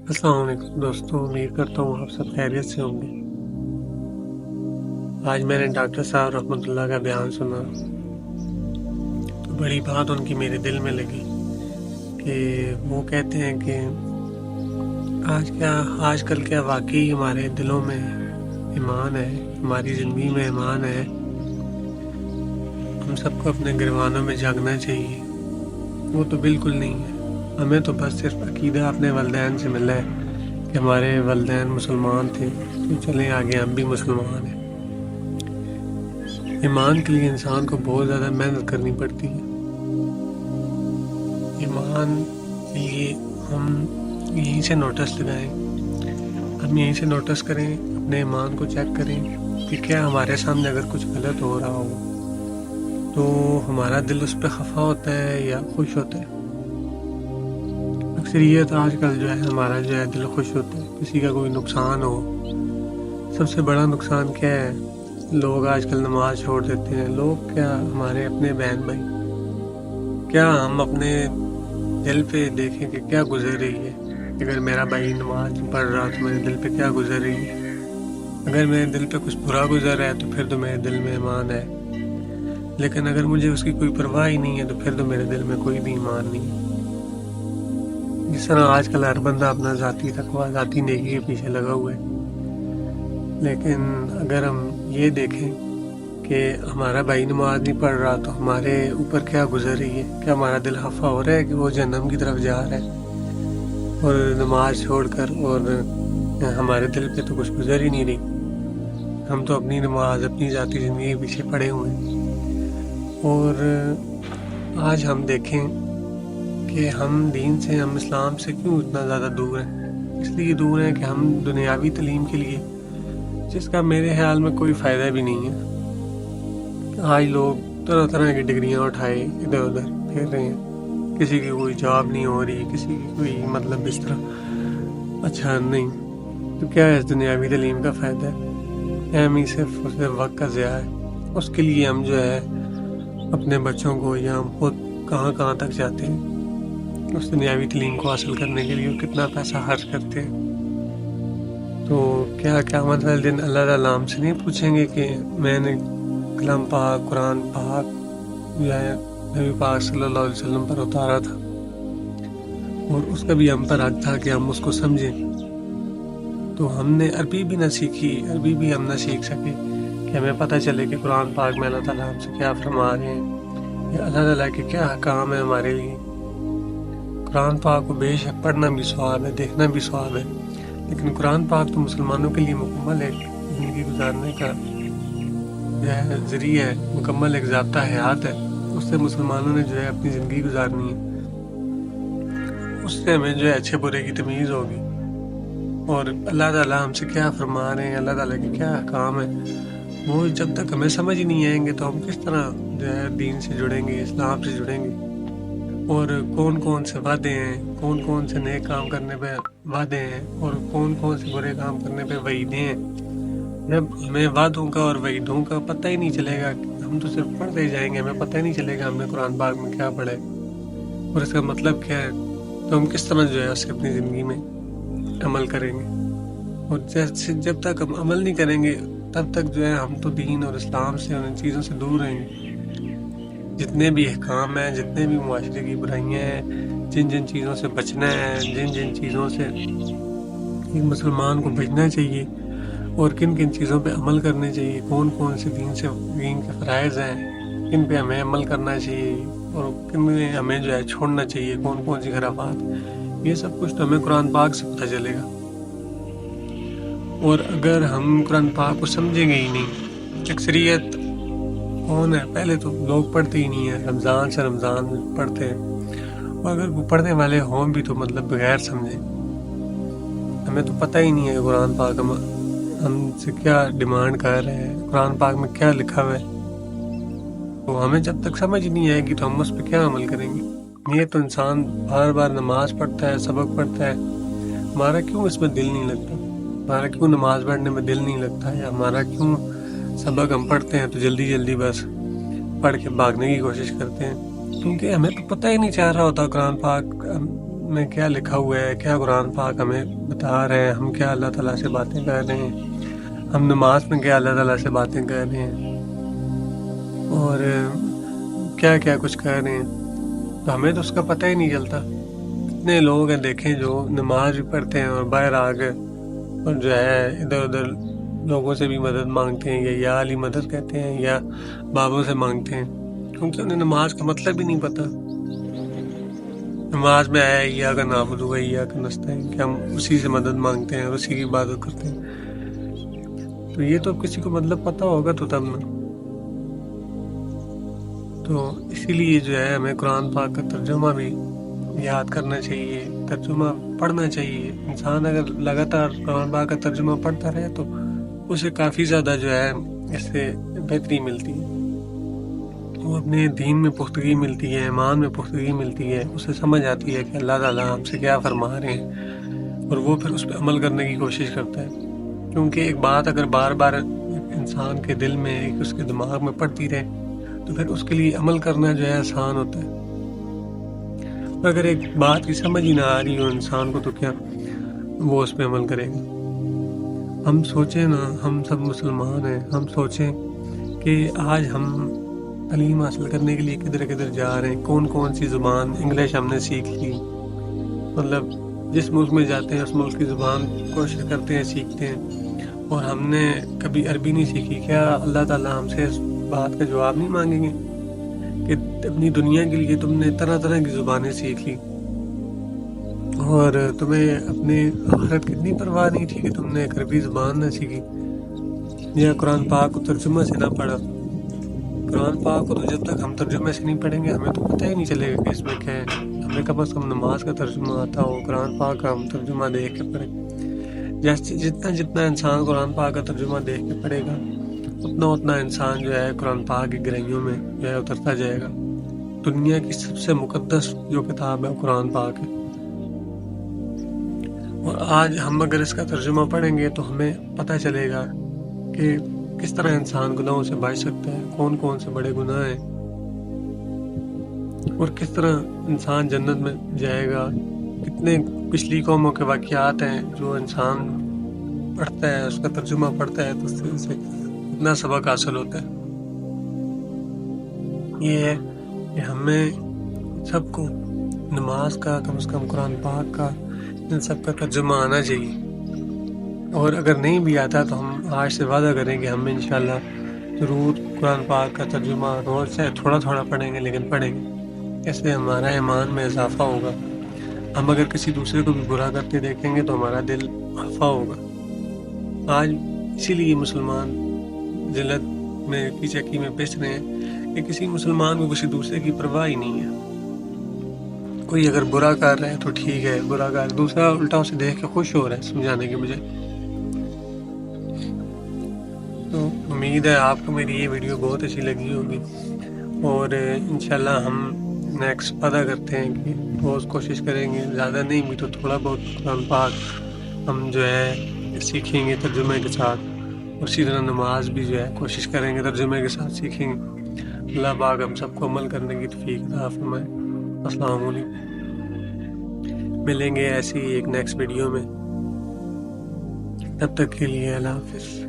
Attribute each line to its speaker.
Speaker 1: السلام علیکم دوستوں، امید کرتا ہوں آپ سب خیریت سے ہوں گے۔ آج میں نے ڈاکٹر صاحب رحمۃ اللہ کا بیان سنا تو بڑی بات ان کی میرے دل میں لگی کہ وہ کہتے ہیں کہ آج کل کیا واقعی ہمارے دلوں میں ایمان ہے، ہماری زندگی میں ایمان ہے۔ ہم سب کو اپنے گروانوں میں جاگنا چاہیے۔ وہ تو بالکل نہیں ہے، ہمیں تو بس صرف عقیدہ اپنے والدین سے ملا ہے کہ ہمارے والدین مسلمان تھے تو چلیں آگے ہم بھی مسلمان ہیں۔ ایمان کے لیے انسان کو بہت زیادہ محنت کرنی پڑتی ہے۔ ایمان کے لیے ہم یہیں سے نوٹس لگائیں، ہم یہیں سے نوٹس کریں، اپنے ایمان کو چیک کریں کہ کیا ہمارے سامنے اگر کچھ غلط ہو رہا ہو تو ہمارا دل اس پہ خفا ہوتا ہے یا خوش ہوتا ہے۔ اکثریت آج کل جو ہے ہمارا جو ہے دل خوش ہوتا ہے، کسی کا کوئی نقصان ہو۔ سب سے بڑا نقصان کیا ہے؟ لوگ آج کل نماز چھوڑ دیتے ہیں۔ لوگ کیا، ہمارے اپنے بہن بھائی، کیا ہم اپنے دل پہ دیکھیں کہ کیا گزر رہی ہے؟ اگر میرا بھائی نماز پڑھ رہا تو میرے دل پہ کیا گزر رہی ہے؟ اگر میرے دل پہ کچھ برا گزر رہا ہے تو پھر تو میرے دل میں ایمان ہے، لیکن اگر مجھے اس کی کوئی پرواہ ہی نہیں ہے تو پھر تو میرے دل میں کوئی بھی ایمان نہیں ہے۔ جس طرح آج کل ہر بندہ اپنا ذاتی تقویٰ، ذاتی نیکی کے پیچھے لگا ہوا ہے، لیکن اگر ہم یہ دیکھیں کہ ہمارا بھائی نماز نہیں پڑھ رہا تو ہمارے اوپر کیا گزر رہی ہے؟ کیا ہمارا دل خفا ہو رہا ہے کہ وہ جہنم کی طرف جا رہا ہے اور نماز چھوڑ کر، اور ہمارے دل پہ تو کچھ گزر ہی نہیں رہی؟ ہم تو اپنی نماز، اپنی ذاتی زندگی کے پیچھے پڑے ہوئے ہیں۔ اور آج ہم دیکھیں کہ ہم دین سے، ہم اسلام سے کیوں اتنا زیادہ دور ہیں؟ اس لیے دور ہیں کہ ہم دنیاوی تعلیم کے لیے، جس کا میرے خیال میں کوئی فائدہ بھی نہیں ہے، آج لوگ طرح طرح کی ڈگریاں اٹھائے ادھر ادھر پھر رہے ہیں۔ کسی کی کوئی جاب نہیں ہو رہی، کسی کی کوئی مطلب اس طرح اچھا نہیں، تو کیا ہے اس دنیاوی تعلیم کا فائدہ ہے؟ ہم ہی صرف وقت کا ضیاع ہے۔ اس کے لیے ہم جو ہے اپنے بچوں کو، یا ہم خود کہاں کہاں تک جاتے ہیں اس دنیاوی تعلیم کو حاصل کرنے کے لیے، کتنا پیسہ خرچ کرتے ہیں۔ تو کیا قیامت والے دن اللہ تعالیٰ ہم سے نہیں پوچھیں گے کہ میں نے کلام پاک، قرآن پاک جو ہے نبی پاک صلی اللہ علیہ وسلم پر اتارا تھا، اور اس کا بھی ہم پر حق تھا کہ ہم اس کو سمجھیں؟ تو ہم نے عربی بھی نہ سیکھی، عربی بھی ہم نہ سیکھ سکے کہ ہمیں پتہ چلے کہ قرآن پاک میں اللہ تعالیٰ ہم سے کیا فرما رہے ہیں، یا اللہ تعالیٰ کے کیا احکام ہے ہمارے لیے۔ قرآن پاک کو بے شک پڑھنا بھی ثواب ہے، دیکھنا بھی ثواب ہے، لیکن قرآن پاک تو مسلمانوں کے لیے مکمل ایک زندگی گزارنے کا جو ہے ذریعہ ہے، مکمل ایک ضابطہ حیات ہے۔ اس سے مسلمانوں نے جو ہے اپنی زندگی گزارنی ہے، اس سے ہمیں جو ہے اچھے برے کی تمیز ہوگی، اور اللہ تعالیٰ ہم سے کیا فرما رہے ہیں، اللہ تعالیٰ کے کیا احکام ہیں، وہ جب تک ہمیں سمجھ نہیں آئیں گے تو ہم کس طرح جو ہے دین سے جڑیں گے، اسلام سے جڑیں گے؟ اور کون کون سے وعدے ہیں، کون کون سے نیک کام کرنے پہ وعدے ہیں، اور کون کون سے برے کام کرنے پہ وعیدیں ہیں؟ جب ہمیں وعدوں کا اور وعیدوں کا پتہ ہی نہیں چلے گا، ہم تو صرف پڑھتے ہی جائیں گے، ہمیں پتہ ہی نہیں چلے گا ہم نے قرآن پاک میں کیا پڑھا ہے اور اس کا مطلب کیا ہے، تو ہم کس طرح جو ہے اسے اپنی زندگی میں عمل کریں گے؟ اور جب تک ہم عمل نہیں کریں گے تب تک جو ہے ہم تو دین اور اسلام سے اور ان چیزوں سے دور رہیں گے۔ جتنے بھی احکام ہیں، جتنے بھی معاشرے کی برائیاں ہیں، جن جن چیزوں سے بچنا ہے، جن جن چیزوں سے ایک مسلمان کو بچنا چاہیے، اور کن کن چیزوں پہ عمل کرنے چاہیے، کون کون سے دین کے فرائض ہیں، کن پہ ہمیں عمل کرنا چاہیے اور کن میں ہمیں جو ہے چھوڑنا چاہیے، کون کون سی خرافات، یہ سب کچھ تو ہمیں قرآن پاک سے پتہ چلے گا۔ اور اگر ہم قرآن پاک کو سمجھیں گے ہی نہیں، اکثریت کون ہے؟ پہلے تو لوگ پڑھتے ہی نہیں ہیں، رمضان سے رمضان پڑھتے ہیں، اور اگر وہ پڑھنے والے ہوں بھی تو مطلب بغیر سمجھے۔ ہمیں تو پتہ ہی نہیں ہے قرآن پاک ہم سے کیا ڈیمانڈ کر رہے ہیں، قرآن پاک میں کیا لکھا ہوا ہے، تو ہمیں جب تک سمجھ نہیں آئے گی تو ہم اس پہ کیا عمل کریں گے؟ یہ تو انسان بار بار نماز پڑھتا ہے، سبق پڑھتا ہے، ہمارا کیوں اس میں دل نہیں لگتا؟ ہمارا کیوں نماز پڑھنے میں دل نہیں لگتا؟ یا ہمارا کیوں سبق ہم پڑھتے ہیں تو جلدی جلدی بس پڑھ کے بھاگنے کی کوشش کرتے ہیں؟ کیونکہ ہمیں تو پتہ ہی نہیں چل رہا ہوتا قرآن پاک میں کیا لکھا ہوا ہے، کیا قرآن پاک ہمیں بتا رہے ہیں، ہم کیا اللہ تعالیٰ سے باتیں کر رہے ہیں، ہم نماز میں کیا اللہ تعالیٰ سے باتیں کر رہے ہیں اور کیا کیا کچھ کر رہے ہیں، تو ہمیں تو اس کا پتہ ہی نہیں چلتا۔ اتنے لوگ ہیں دیکھیں جو نماز بھی پڑھتے ہیں اور باہر آ کے اور جو ہے ادھر ادھر لوگوں سے بھی مدد مانگتے ہیں، یا علی مدد کہتے ہیں یا بابوں سے مانگتے ہیں، کیونکہ انہیں نماز کا مطلب ہی نہیں پتہ۔ نماز میں آیا ایاک نعبد و ایاک نستعین کہ ہم اسی سے مدد مانگتے ہیں اور اسی کی عبادت کرتے ہیں، تو یہ تو کسی کو مطلب پتہ ہوگا تو تب نا۔ تو اسی لیے جو ہے ہمیں قرآن پاک کا ترجمہ بھی یاد کرنا چاہیے، ترجمہ پڑھنا چاہیے۔ انسان اگر لگاتار قرآن پاک کا ترجمہ پڑھتا رہے تو اسے کافی زیادہ جو ہے اس سے بہتری ملتی ہے، وہ اپنے دین میں پختگی ملتی ہے، ایمان میں پختگی ملتی ہے، اسے سمجھ آتی ہے کہ اللہ تعالیٰ ہم سے کیا فرما رہے ہیں، اور وہ پھر اس پہ عمل کرنے کی کوشش کرتا ہے۔ کیونکہ ایک بات اگر بار بار انسان کے دل میں، اس کے دماغ میں پڑتی رہے تو پھر اس کے لیے عمل کرنا جو ہے آسان ہوتا ہے۔ اگر ایک بات کی سمجھ ہی نہ آ رہی ہو انسان کو تو کیا وہ اس پہ عمل کرے گا؟ ہم سوچیں نا، ہم سب مسلمان ہیں، ہم سوچیں کہ آج ہم تعلیم حاصل کرنے کے لیے کدھر کدھر جا رہے ہیں، کون کون سی زبان، انگلش ہم نے سیکھ لی، مطلب جس ملک میں جاتے ہیں اس ملک کی زبان کوشش کرتے ہیں، سیکھتے ہیں، اور ہم نے کبھی عربی نہیں سیکھی۔ کیا اللہ تعالیٰ ہم سے اس بات کا جواب نہیں مانگیں گے کہ اپنی دنیا کے لیے تم نے طرح طرح کی زبانیں سیکھ لی اور تمہیں اپنے آخرت کی اتنی پرواہ نہیں تھی کہ تم نے ایک عربی زبان نہ سیکھی یا قرآن پاک کو ترجمہ سے نہ پڑھا؟ قرآن پاک کو تو جب تک ہم ترجمے سے نہیں پڑھیں گے ہمیں تو پتہ ہی نہیں چلے گا کہ اس میں کیا ہے۔ ہمیں کم از کم نماز کا ترجمہ آتا ہو، قرآن پاک کا ہم ترجمہ دیکھ کے پڑھیں۔ جیسے جتنا انسان قرآن پاک کا ترجمہ دیکھ کے پڑھے گا اتنا انسان جو ہے قرآن پاک کی گہرائیوں میں جو ہے اترتا جائے گا۔ دنیا کی سب سے مقدس جو کتاب ہے وہ قرآن پاک ہے، اور آج ہم اگر اس کا ترجمہ پڑھیں گے تو ہمیں پتہ چلے گا کہ کس طرح انسان گناہوں سے بچ سکتا ہے، کون کون سے بڑے گناہ ہیں، اور کس طرح انسان جنت میں جائے گا۔ کتنے پچھلی قوموں کے واقعات ہیں جو انسان پڑھتا ہے، اس کا ترجمہ پڑھتا ہے تو اس سے اتنا سبق حاصل ہوتا ہے۔ یہ ہے کہ ہمیں سب کو نماز کا، کم از کم قرآن پاک کا، ان سب کا ترجمہ آنا چاہیے، اور اگر نہیں بھی آتا تو ہم آج سے وعدہ کریں کہ ہم انشاءاللہ ضرور قرآن پاک کا ترجمہ روز سے تھوڑا تھوڑا پڑھیں گے، لیکن پڑھیں گے۔ اس سے ہمارا ایمان میں اضافہ ہوگا۔ ہم اگر کسی دوسرے کو بھی برا کرتے دیکھیں گے تو ہمارا دل خفا ہوگا۔ آج اسی لیے مسلمان ذلت میں کی چکی میں پس رہے ہیں کہ کسی مسلمان کو کسی دوسرے کی پرواہ ہی نہیں ہے۔ کوئی اگر برا کر رہا ہے تو ٹھیک ہے، برا کر دوسرا الٹا اسے دیکھ کے خوش ہو رہا ہے سمجھانے کے بجائے۔ تو امید ہے آپ کو میری یہ ویڈیو بہت اچھی لگی ہوگی، اور انشاءاللہ ہم نیکسٹ وعدہ کرتے ہیں کہ روز کوشش کریں گے، زیادہ نہیں بھی تو تھوڑا بہت قرآن پاک ہم جو ہے سیکھیں گے ترجمے کے ساتھ، اور اسی طرح نماز بھی جو ہے کوشش کریں گے ترجمے کے ساتھ سیکھیں گے۔ اللہ پاک ہم سب کو عمل کرنے کی توفیق عطا فرمائے۔ السلام علیکم۔ ملیں گے ایسی ایک نیکسٹ ویڈیو میں، تب تک کے لیے اللہ حافظ۔